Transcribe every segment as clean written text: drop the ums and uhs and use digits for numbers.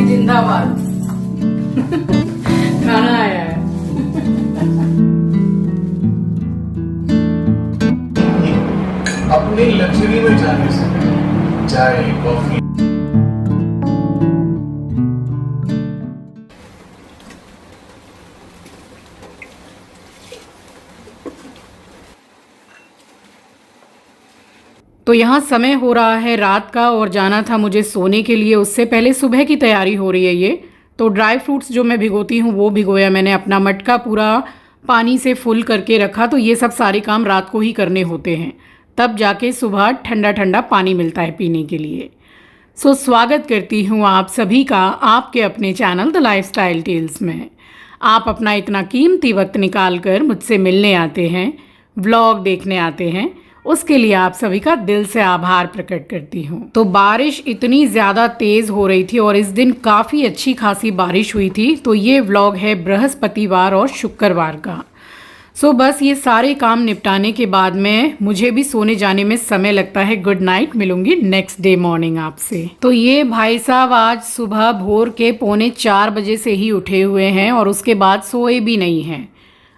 जिंदाबाद। खाना आया है। अपनी लग्जरी में जाने से चाय कॉफी। तो यहाँ समय हो रहा है रात का और जाना था मुझे सोने के लिए। उससे पहले सुबह की तैयारी हो रही है ये। तो ड्राई फ्रूट्स जो मैं भिगोती हूँ वो भिगोया मैंने, अपना मटका पूरा पानी से फुल करके रखा। तो ये सब सारे काम रात को ही करने होते हैं, तब जाके सुबह ठंडा ठंडा पानी मिलता है पीने के लिए। सो स्वागत करती हूँ आप सभी का आपके अपने चैनल द लाइफस्टाइल टेल्स में। आप अपना इतना कीमती वक्त निकाल कर मुझसे मिलने आते हैं, व्लॉग देखने आते हैं, उसके लिए आप सभी का दिल से आभार प्रकट करती हूँ। तो बारिश इतनी ज़्यादा तेज़ हो रही थी और इस दिन काफ़ी अच्छी खासी बारिश हुई थी। तो ये व्लॉग है बृहस्पतिवार और शुक्रवार का। सो बस ये सारे काम निपटाने के बाद में मुझे भी सोने जाने में समय लगता है। गुड नाइट, मिलूंगी नेक्स्ट डे मॉर्निंग आपसे। तो ये भाई साहब आज सुबह भोर के 3:45 बजे से ही उठे हुए हैं और उसके बाद सोए भी नहीं हैं।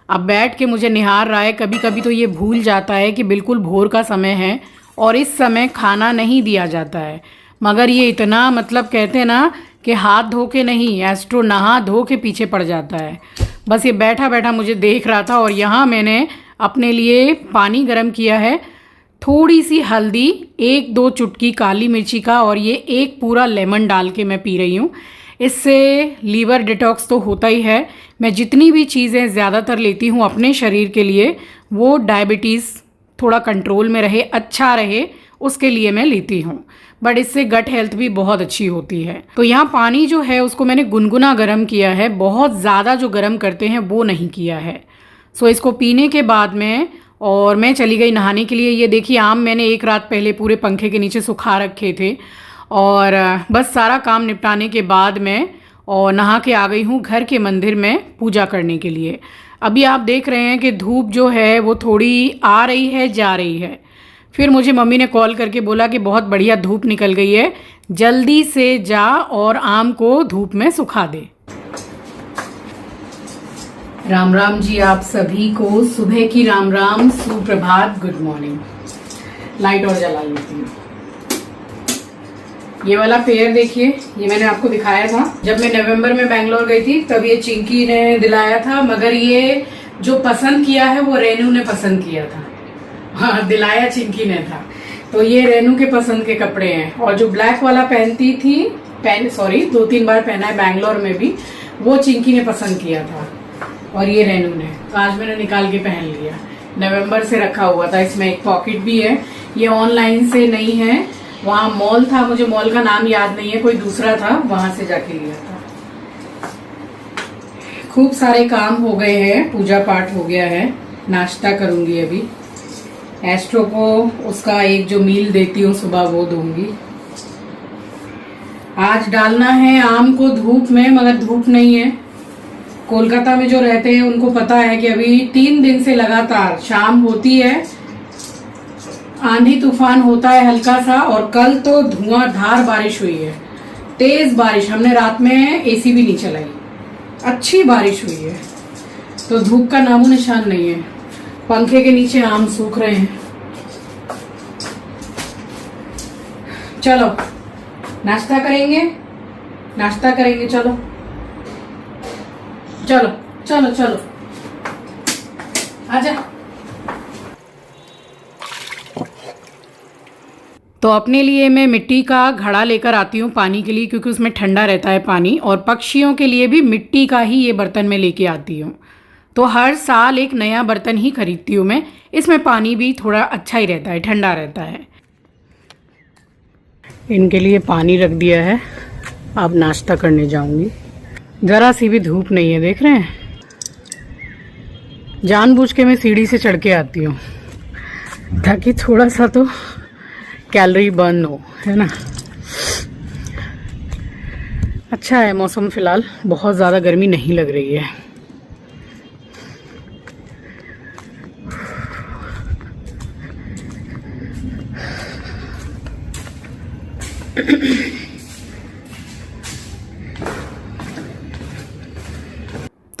अब बैठ के मुझे निहार रहा है। कभी कभी तो ये भूल जाता है कि बिल्कुल भोर का समय है और इस समय खाना नहीं दिया जाता है, मगर ये इतना मतलब कहते हैं ना कि हाथ धो के नहीं, एस्ट्रो नहा धो के पीछे पड़ जाता है। बस ये बैठा बैठा मुझे देख रहा था। और यहाँ मैंने अपने लिए पानी गर्म किया है, थोड़ी सी हल्दी, 1-2 चुटकी काली मिर्ची का और ये एक पूरा लेमन डाल के मैं पी रही हूँ। इससे लीवर डिटॉक्स तो होता ही है। मैं जितनी भी चीज़ें ज़्यादातर लेती हूँ अपने शरीर के लिए, वो डायबिटीज़ थोड़ा कंट्रोल में रहे, अच्छा रहे, उसके लिए मैं लेती हूँ। बट इससे गट हेल्थ भी बहुत अच्छी होती है। तो यहाँ पानी जो है उसको मैंने गुनगुना गर्म किया है, बहुत ज़्यादा जो गर्म करते हैं वो नहीं किया है। सो इसको पीने के बाद में और मैं चली गई नहाने के लिए। ये देखिए आम मैंने एक रात पहले पूरे पंखे के नीचे सुखा रखे थे और बस सारा काम निपटाने के बाद मैं और नहा के आ गई हूँ घर के मंदिर में पूजा करने के लिए। अभी आप देख रहे हैं कि धूप जो है वो थोड़ी आ रही है जा रही है। फिर मुझे मम्मी ने कॉल करके बोला कि बहुत बढ़िया धूप निकल गई है, जल्दी से जा और आम को धूप में सुखा दे। राम राम जी आप सभी को, सुबह की राम राम, सुप्रभात, गुड मॉर्निंग। लाइट और जला लेती हूँ। ये वाला पेयर देखिए, ये मैंने आपको दिखाया था जब मैं नवंबर में बैंगलोर गई थी, तब ये चिंकी ने दिलाया था। मगर ये जो पसंद किया है वो रेनू ने पसंद किया था। हाँ, दिलाया चिंकी ने था। तो ये रेनू के पसंद के कपड़े हैं। और जो ब्लैक वाला पहनती थी, 2-3 बार पहना है बैंगलोर में भी, वो चिंकी ने पसंद किया था और ये रेनू ने। तो आज मैंने निकाल के पहन लिया। नवंबर से रखा हुआ था, इसमें एक पॉकेट भी है। ये ऑनलाइन से नहीं है, वहाँ मॉल था, मुझे मॉल का नाम याद नहीं है, कोई दूसरा था, वहां से जाके लिया था। खूब सारे काम हो गए हैं, पूजा पाठ हो गया है, नाश्ता करूंगी अभी। एस्ट्रो को उसका एक जो मील देती हूँ सुबह वो दूंगी। आज डालना है आम को धूप में, मगर धूप नहीं है। कोलकाता में जो रहते हैं उनको पता है कि अभी 3 दिन से लगातार शाम होती है, आंधी तूफान होता है हल्का सा, और कल तो धुआंधार बारिश हुई है, तेज बारिश। हमने रात में एसी भी नहीं चलाई, अच्छी बारिश हुई है। तो धूप का नामो निशान नहीं है। पंखे के नीचे आम सूख रहे हैं। चलो नाश्ता करेंगे, नाश्ता करेंगे। चलो चलो चलो चलो, आजा। तो अपने लिए मैं मिट्टी का घड़ा लेकर आती हूँ पानी के लिए, क्योंकि उसमें ठंडा रहता है पानी। और पक्षियों के लिए भी मिट्टी का ही ये बर्तन में लेके आती हूँ। तो हर साल एक नया बर्तन ही खरीदती हूँ मैं। इसमें पानी भी थोड़ा अच्छा ही रहता है, ठंडा रहता है। इनके लिए पानी रख दिया है, अब नाश्ता करने जाऊंगी। ज़रा सी भी धूप नहीं है, देख रहे हैं। जानबूझ के मैं सीढ़ी से चढ़ के आती हूँ ताकि थोड़ा सा तो कैलोरी बर्न हो, है ना। अच्छा है मौसम, फिलहाल बहुत ज़्यादा गर्मी नहीं लग रही है।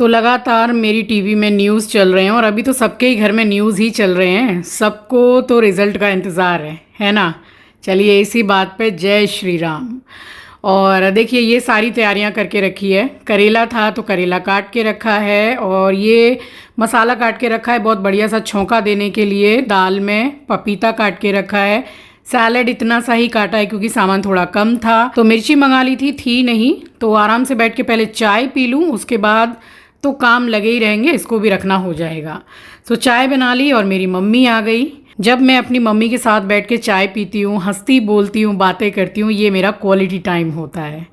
तो लगातार मेरी टीवी में न्यूज़ चल रहे हैं और अभी तो सबके ही घर में न्यूज़ ही चल रहे हैं, सबको तो रिज़ल्ट का इंतज़ार है ना। चलिए इसी बात पे जय श्री राम। और देखिए ये सारी तैयारियां करके रखी है। करेला था तो करेला काट के रखा है और ये मसाला काट के रखा है बहुत बढ़िया सा छौंका देने के लिए। दाल में पपीता काट के रखा है। सैलेड इतना सा ही काटा है क्योंकि सामान थोड़ा कम था। तो मिर्ची मंगा ली थी नहीं, तो आराम से बैठ के पहले चाय पी लूँ, उसके बाद तो काम लगे ही रहेंगे, इसको भी रखना हो जाएगा। तो चाय बना ली और मेरी मम्मी आ गई। जब मैं अपनी मम्मी के साथ बैठ के चाय पीती हूँ, हंसती बोलती हूँ, बातें करती हूँ, ये मेरा क्वालिटी टाइम होता है।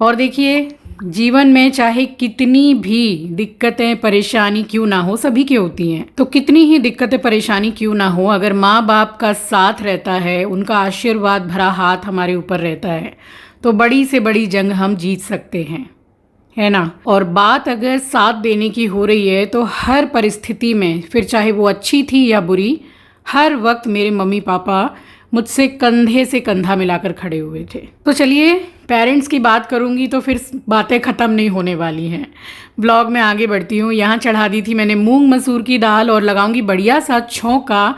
और देखिए जीवन में चाहे कितनी भी दिक्कतें परेशानी क्यों ना हो, सभी की होती हैं, तो कितनी ही दिक्कतें परेशानी क्यों ना हो, अगर माँ बाप का साथ रहता है, उनका आशीर्वाद भरा हाथ हमारे ऊपर रहता है, तो बड़ी से बड़ी जंग हम जीत सकते हैं, है ना। और बात अगर साथ देने की हो रही है तो हर परिस्थिति में, फिर चाहे वो अच्छी थी या बुरी, हर वक्त मेरे मम्मी पापा मुझसे कंधे से कंधा मिलाकर खड़े हुए थे। तो चलिए पेरेंट्स की बात करूंगी तो फिर बातें ख़त्म नहीं होने वाली हैं। ब्लॉग में आगे बढ़ती हूँ। यहाँ चढ़ा दी थी मैंने मूंग मसूर की दाल और लगाऊंगी बढ़िया सा छौंका।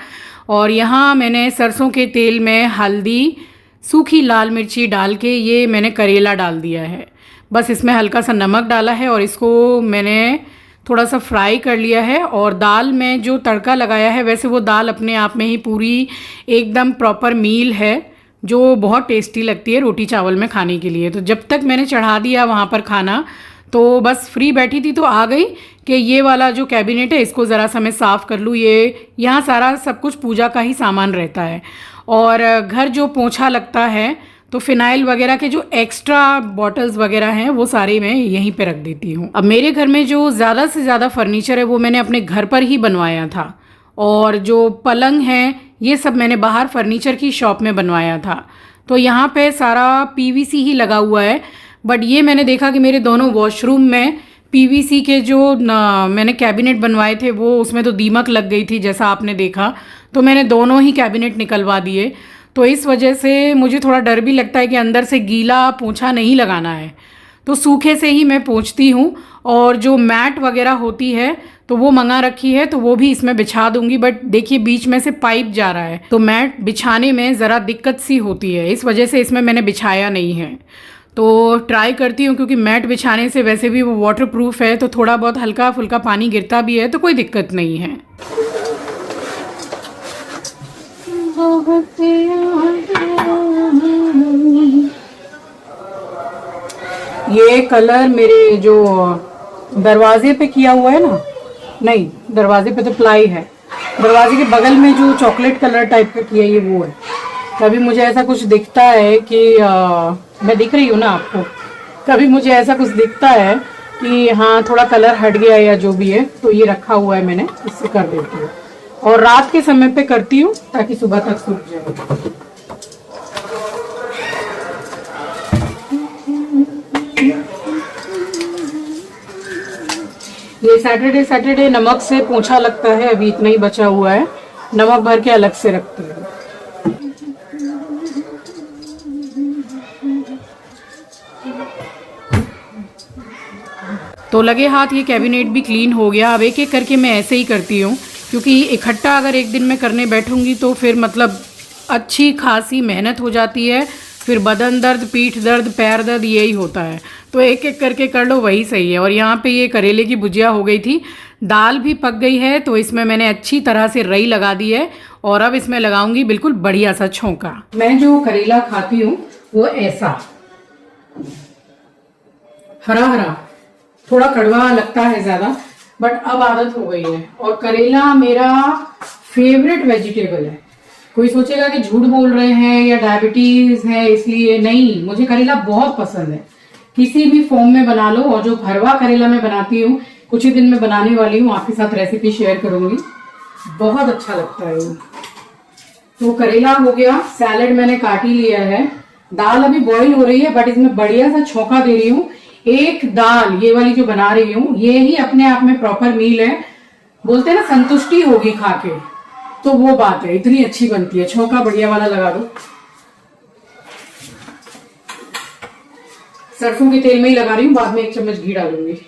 और यहाँ मैंने सरसों के तेल में हल्दी, सूखी लाल मिर्ची डाल के ये मैंने करेला डाल दिया है। बस इसमें हल्का सा नमक डाला है और इसको मैंने थोड़ा सा फ्राई कर लिया है। और दाल में जो तड़का लगाया है, वैसे वो दाल अपने आप में ही पूरी एकदम प्रॉपर मील है जो बहुत टेस्टी लगती है रोटी चावल में खाने के लिए। तो जब तक मैंने चढ़ा दिया वहाँ पर खाना, तो बस फ्री बैठी थी तो आ गई कि ये वाला जो कैबिनेट है इसको ज़रा सा मैं साफ़ कर लूँ। ये यहाँ सारा सब कुछ पूजा का ही सामान रहता है। और घर जो पोंछा लगता है तो फिनाइल वगैरह के जो एक्स्ट्रा बॉटल्स वगैरह हैं वो सारे मैं यहीं पे रख देती हूँ। अब मेरे घर में जो ज़्यादा से ज़्यादा फर्नीचर है वो मैंने अपने घर पर ही बनवाया था। और जो पलंग है ये सब मैंने बाहर फर्नीचर की शॉप में बनवाया था। तो यहाँ पे सारा पीवीसी ही लगा हुआ है। बट ये मैंने देखा कि मेरे दोनों वॉशरूम में पीवीसी के जो मैंने कैबिनेट बनवाए थे वो उसमें तो दीमक लग गई थी जैसा आपने देखा। तो मैंने दोनों ही कैबिनेट निकलवा दिए। तो इस वजह से मुझे थोड़ा डर भी लगता है कि अंदर से गीला पोंछा नहीं लगाना है, तो सूखे से ही मैं पोंछती हूँ। और जो मैट वगैरह होती है तो वो मंगा रखी है, तो वो भी इसमें बिछा दूंगी। बट देखिए बीच में से पाइप जा रहा है तो मैट बिछाने में ज़रा दिक्कत सी होती है, इस वजह से इसमें मैंने बिछाया नहीं है। तो ट्राई करती हूँ क्योंकि मैट बिछाने से वैसे भी वो वाटर प्रूफ है, तो थोड़ा बहुत हल्का फुल्का पानी गिरता भी है तो कोई दिक्कत नहीं है। ये कलर मेरे जो दरवाजे पे किया हुआ है ना, नहीं दरवाजे पे तो प्लाई है, दरवाजे के बगल में जो चॉकलेट कलर टाइप का किया ये वो है। कभी मुझे ऐसा कुछ दिखता है कि मैं दिख रही हूँ ना आपको, कभी मुझे ऐसा कुछ दिखता है कि हाँ थोड़ा कलर हट गया या जो भी है, तो ये रखा हुआ है मैंने, इससे कर देती हूँ। और रात के समय पे करती हूँ ताकि सुबह तक सूख जाए। ये सैटरडे नमक से पोंछा लगता है, अभी इतना ही बचा हुआ है, नमक भर के अलग से रखती हूँ। तो लगे हाथ ये कैबिनेट भी क्लीन हो गया। अब एक एक करके मैं ऐसे ही करती हूँ क्योंकि इकट्ठा अगर एक दिन में करने बैठूंगी तो फिर मतलब अच्छी खासी मेहनत हो जाती है, फिर बदन दर्द, पीठ दर्द, पैर दर्द यही होता है। तो एक एक करके कर लो वही सही है। और यहाँ पे ये करेले की भुजिया हो गई थी, दाल भी पक गई है, तो इसमें मैंने अच्छी तरह से रई लगा दी है और अब इसमें लगाऊंगी बिल्कुल बढ़िया सा छौंका। मैं जो करेला खाती हूँ वो ऐसा हरा हरा, थोड़ा कड़वा लगता है ज़्यादा, बट अब आदत हो गई है। और करेला मेरा फेवरेट वेजिटेबल है। कोई सोचेगा कि झूठ बोल रहे हैं या डायबिटीज है इसलिए, नहीं, मुझे करेला बहुत पसंद है, किसी भी फॉर्म में बना लो। और जो भरवा करेला मैं बनाती हूँ, कुछ ही दिन में बनाने वाली हूँ, आपके साथ रेसिपी शेयर करूंगी, बहुत अच्छा लगता है। तो करेला हो गया, सैलेड मैंने काट ही लिया है, दाल अभी बॉईल हो रही है, बट इसमें बढ़िया सा छौंका दे रही हूँ। एक दाल ये वाली जो बना रही हूँ ये ही अपने आप में प्रॉपर मील है, बोलते हैं ना संतुष्टि होगी खा के, तो वो बात है, इतनी अच्छी बनती है। छौंका बढ़िया वाला लगा दो, सरसों के तेल में ही लगा रही हूँ, बाद में 1 चम्मच घी डालूंगी।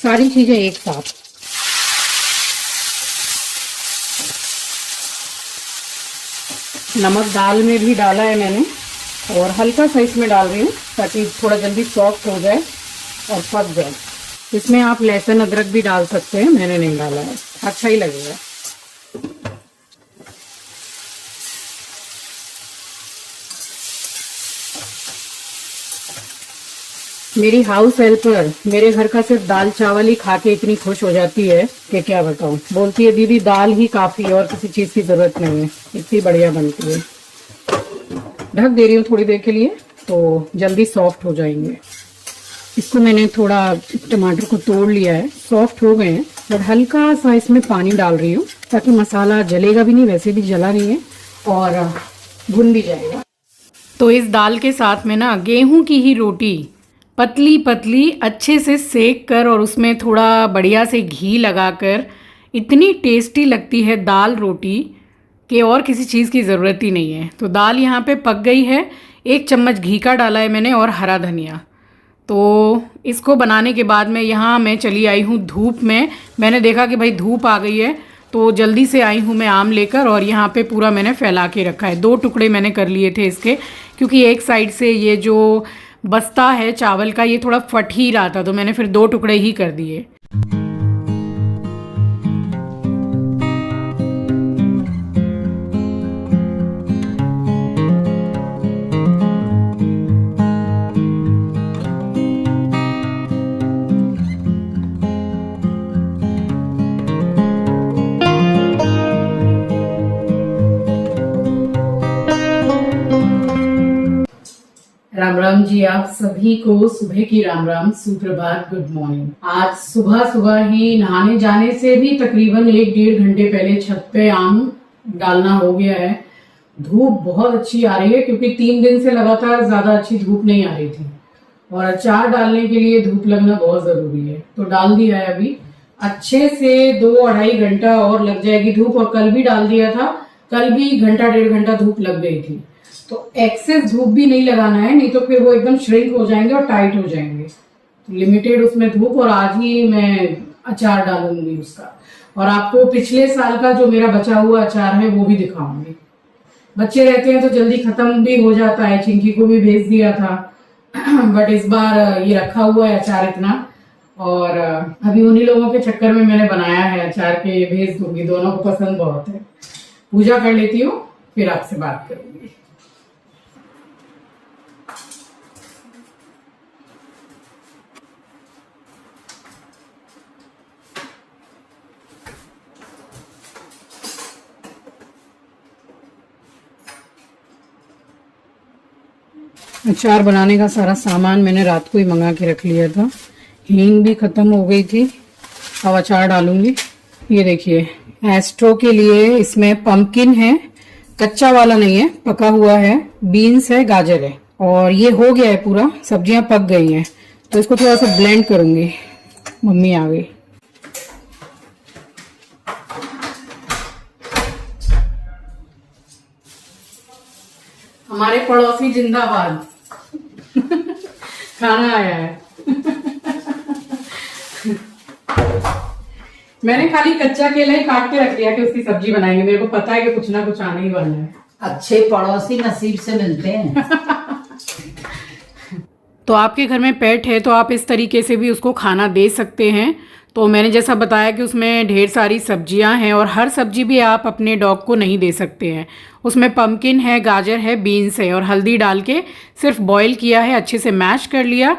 सारी चीजें एक साथ। नमक दाल में भी डाला है मैंने और हल्का सा इसमें डाल रही हूँ ताकि थोड़ा जल्दी सॉफ्ट हो जाए और पक जाए। इसमें आप लहसुन अदरक भी डाल सकते हैं, मैंने नहीं डाला है, अच्छा ही लगेगा। मेरी हाउस हेल्पर मेरे घर का सिर्फ दाल चावल ही खा के इतनी खुश हो जाती है कि क्या बताऊं। बोलती है दीदी दाल ही काफी है और किसी चीज की जरूरत नहीं है, इतनी बढ़िया बनती है। ढक दे रही हूँ थोड़ी देर के लिए तो जल्दी सॉफ्ट हो जाएंगे। इसको मैंने थोड़ा टमाटर को तोड़ लिया है, सॉफ्ट हो गए हैं, और हल्का सा इसमें पानी डाल रही हूँ ताकि मसाला जलेगा भी नहीं, वैसे भी जला नहीं है, और भुन भी जाएगा। तो इस दाल के साथ में ना गेहूं की ही रोटी पतली पतली अच्छे से सेक कर और उसमें थोड़ा बढ़िया से घी लगाकर इतनी टेस्टी लगती है दाल रोटी कि और किसी चीज़ की ज़रूरत ही नहीं है। तो दाल यहाँ पे पक गई है, 1 चम्मच घी का डाला है मैंने और हरा धनिया। तो इसको बनाने के बाद मैं चली आई हूँ धूप में। मैंने देखा कि भाई धूप आ गई है तो जल्दी से आई हूँ मैं आम लेकर, और यहाँ पे पूरा मैंने फैला के रखा है। 2 टुकड़े मैंने कर लिए थे इसके, क्योंकि एक साइड से ये जो बस्ता है चावल का ये थोड़ा फट ही रहा था, तो मैंने फिर 2 टुकड़े ही कर दिए। राम राम जी, आप सभी को सुबह की राम राम, सुप्रभात, गुड मॉर्निंग। आज सुबह सुबह ही नहाने जाने से भी तकरीबन 1-1.5 घंटे पहले छत पे आम डालना हो गया है। धूप बहुत अच्छी आ रही है क्योंकि 3 दिन से लगातार ज्यादा अच्छी धूप नहीं आ रही थी, और अचार डालने के लिए धूप लगना बहुत जरूरी है, तो डाल दिया है। अभी अच्छे से 2-2.5 घंटा और लग जाएगी धूप, और कल भी डाल दिया था, कल भी 1-1.5 घंटा धूप लग गई थी। तो एक्सेस धूप भी नहीं लगाना है, नहीं तो फिर वो एकदम श्रिंक हो जाएंगे और टाइट हो जाएंगे। तो लिमिटेड उसमें धूप, और आज ही मैं अचार डालूंगी उसका, और आपको पिछले साल का जो मेरा बचा हुआ अचार है वो भी दिखाऊंगी। बच्चे रहते हैं तो जल्दी खत्म भी हो जाता है, चिंकी को भी भेज दिया था बट इस बार ये रखा हुआ है अचार इतना, और अभी उन्हीं लोगों के चक्कर में मैंने बनाया है अचार के, भेज दूंगी, दोनों को पसंद बहुत है। पूजा कर लेती हूँ फिर आपसे बात करूंगी। अचार बनाने का सारा सामान मैंने रात को ही मंगा के रख लिया था। हींग भी खत्म हो गई थी, अब अचार डालूंगी। ये देखिए, एस्ट्रो के लिए इसमें पंपकिन है, कच्चा वाला नहीं है, पका हुआ है, बीन्स है, गाजर है, और ये हो गया है पूरा, सब्जियां पक गई हैं। तो इसको थोड़ा सा ब्लेंड करूंगी। मम्मी आ गई। हमारे पड़ोसी जिंदाबाद खाना आया है मैंने खाली कच्चा केला ही काट के रख दिया कि उसकी सब्जी बनाएंगे। मेरे को पता है कि कुछ ना कुछ आने ही वाला है। अच्छे पड़ोसी नसीब से मिलते हैं तो आपके घर में पेट है तो आप इस तरीके से भी उसको खाना दे सकते हैं। तो मैंने जैसा बताया कि उसमें ढेर सारी सब्जियां हैं, और हर सब्जी भी आप अपने डॉग को नहीं दे सकते हैं। उसमें पम्पकिन है, गाजर है, बीन्स है, और हल्दी डाल के सिर्फ बॉईल किया है, अच्छे से मैश कर लिया,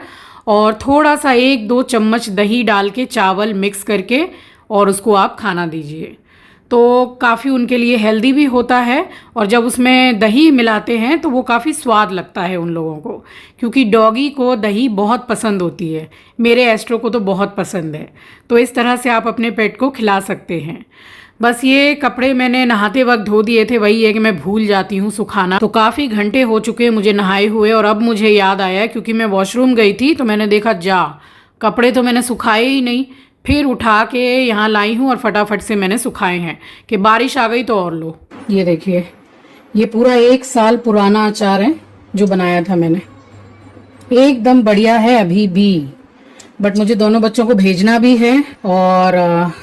और थोड़ा सा 1-2 चम्मच दही डाल के चावल मिक्स करके और उसको आप खाना दीजिए। तो काफ़ी उनके लिए हेल्दी भी होता है, और जब उसमें दही मिलाते हैं तो वो काफ़ी स्वाद लगता है उन लोगों को, क्योंकि डॉगी को दही बहुत पसंद होती है। मेरे एस्ट्रो को तो बहुत पसंद है। तो इस तरह से आप अपने पेट को खिला सकते हैं। बस ये कपड़े मैंने नहाते वक्त धो दिए थे, वही है कि मैं भूल जाती हूँ सुखाना। तो काफ़ी घंटे हो चुके हैं मुझे नहाए हुए, और अब मुझे याद आया क्योंकि मैं वॉशरूम गई थी तो मैंने देखा कपड़े तो मैंने सुखाए ही नहीं। फिर उठा के यहाँ लाई हूँ और फटाफट से मैंने सुखाए हैं कि बारिश आ गई तो और लो। ये देखिए, ये पूरा 1 साल पुराना अचार है जो बनाया था मैंने, एकदम बढ़िया है। अभी भी बट मुझे दोनों बच्चों को भेजना भी है और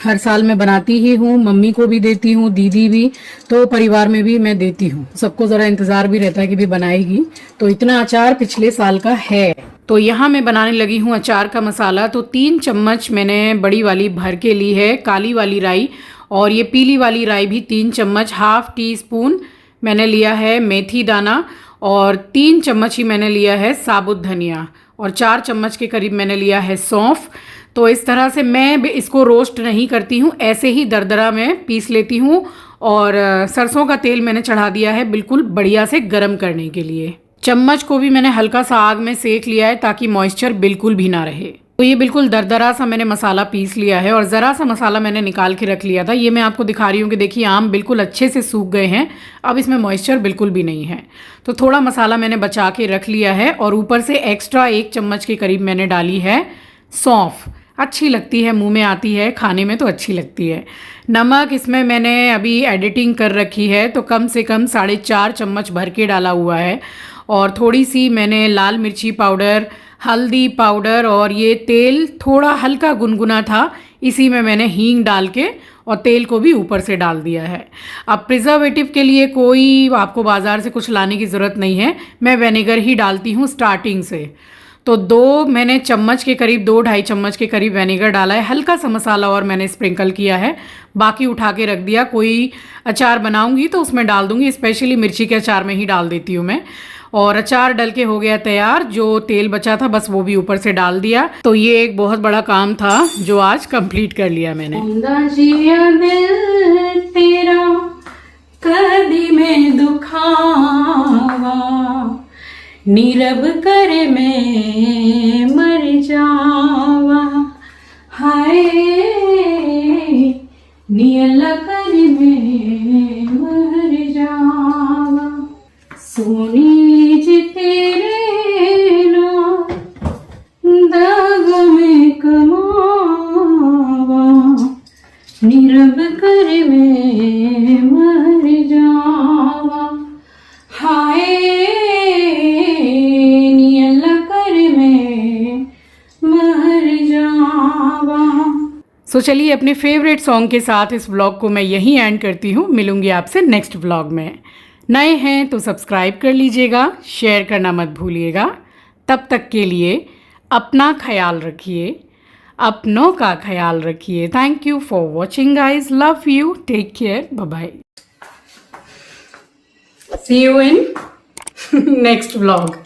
हर साल मैं बनाती ही हूँ, मम्मी को भी देती हूँ, दीदी भी, तो परिवार में भी मैं देती हूँ। सबको जरा इंतजार भी रहता है कि भी बनाएगी। तो इतना अचार पिछले साल का है। तो यहाँ मैं बनाने लगी हूँ अचार का मसाला। तो 3 चम्मच मैंने बड़ी वाली भर के ली है काली वाली राई, और ये पीली वाली राई भी 3 चम्मच, हाफ टी स्पून मैंने लिया है मेथी दाना, और 3 चम्मच ही मैंने लिया है साबुत धनिया, और 4 चम्मच के करीब मैंने लिया है सौंफ। तो इस तरह से मैं इसको रोस्ट नहीं करती हूँ, ऐसे ही दरदरा में पीस लेती हूँ। और सरसों का तेल मैंने चढ़ा दिया है बिल्कुल बढ़िया से गर्म करने के लिए। चम्मच को भी मैंने हल्का सा आग में सेक लिया है ताकि मॉइस्चर बिल्कुल भी ना रहे। तो ये बिल्कुल दरदरा सा मैंने मसाला पीस लिया है, और ज़रा सा मसाला मैंने निकाल के रख लिया था। ये मैं आपको दिखा रही हूँ कि देखिए आम बिल्कुल अच्छे से सूख गए हैं, अब इसमें मॉइस्चर बिल्कुल भी नहीं है। तो थोड़ा मसाला मैंने बचा के रख लिया है, और ऊपर से एक्स्ट्रा 1 चम्मच के करीब मैंने डाली है सौंफ। अच्छी लगती है, मुंह में आती है, खाने में तो अच्छी लगती है। नमक इसमें मैंने अभी एडिटिंग कर रखी है, तो कम से कम 4.5 चम्मच भर के डाला हुआ है। और थोड़ी सी मैंने लाल मिर्ची पाउडर, हल्दी पाउडर, और ये तेल थोड़ा हल्का गुनगुना था, इसी में मैंने हींग डाल के और तेल को भी ऊपर से डाल दिया है। अब प्रिजर्वेटिव के लिए कोई आपको बाज़ार से कुछ लाने की ज़रूरत नहीं है, मैं विनेगर ही डालती हूँ स्टार्टिंग से। तो 2 मैंने चम्मच के करीब, 2-2.5 चम्मच के करीब विनेगर डाला है, हल्का सा मसाला और मैंने स्प्रिंकल किया है, बाकी उठा के रख दिया। कोई अचार बनाऊंगी तो उसमें डाल दूंगी, स्पेशली मिर्ची के अचार में ही डाल देती हूँ मैं। और अचार डल के हो गया तैयार, जो तेल बचा था बस वो भी ऊपर से डाल दिया। तो ये एक बहुत बड़ा काम था जो आज कंप्लीट कर लिया मैंने। दिल तेरा कदी में दुखावा, नीरब कर मैं मर जावा, हाय नियला कर मैं मर जावा, सोनी जी तेरे नाम दाग में कमावा, नीरब कर मैं मर जावा, हाय नियला कर मैं मर जावा। सो चलिए अपने फेवरेट सॉन्ग के साथ इस व्लॉग को मैं यहीं एंड करती हूँ। मिलूंगी आपसे नेक्स्ट व्लॉग में। नए हैं तो सब्सक्राइब कर लीजिएगा, शेयर करना मत भूलिएगा। तब तक के लिए अपना ख्याल रखिए, अपनों का ख्याल रखिए। Thank you for watching guys, love you, take care, bye bye, see you in next vlog.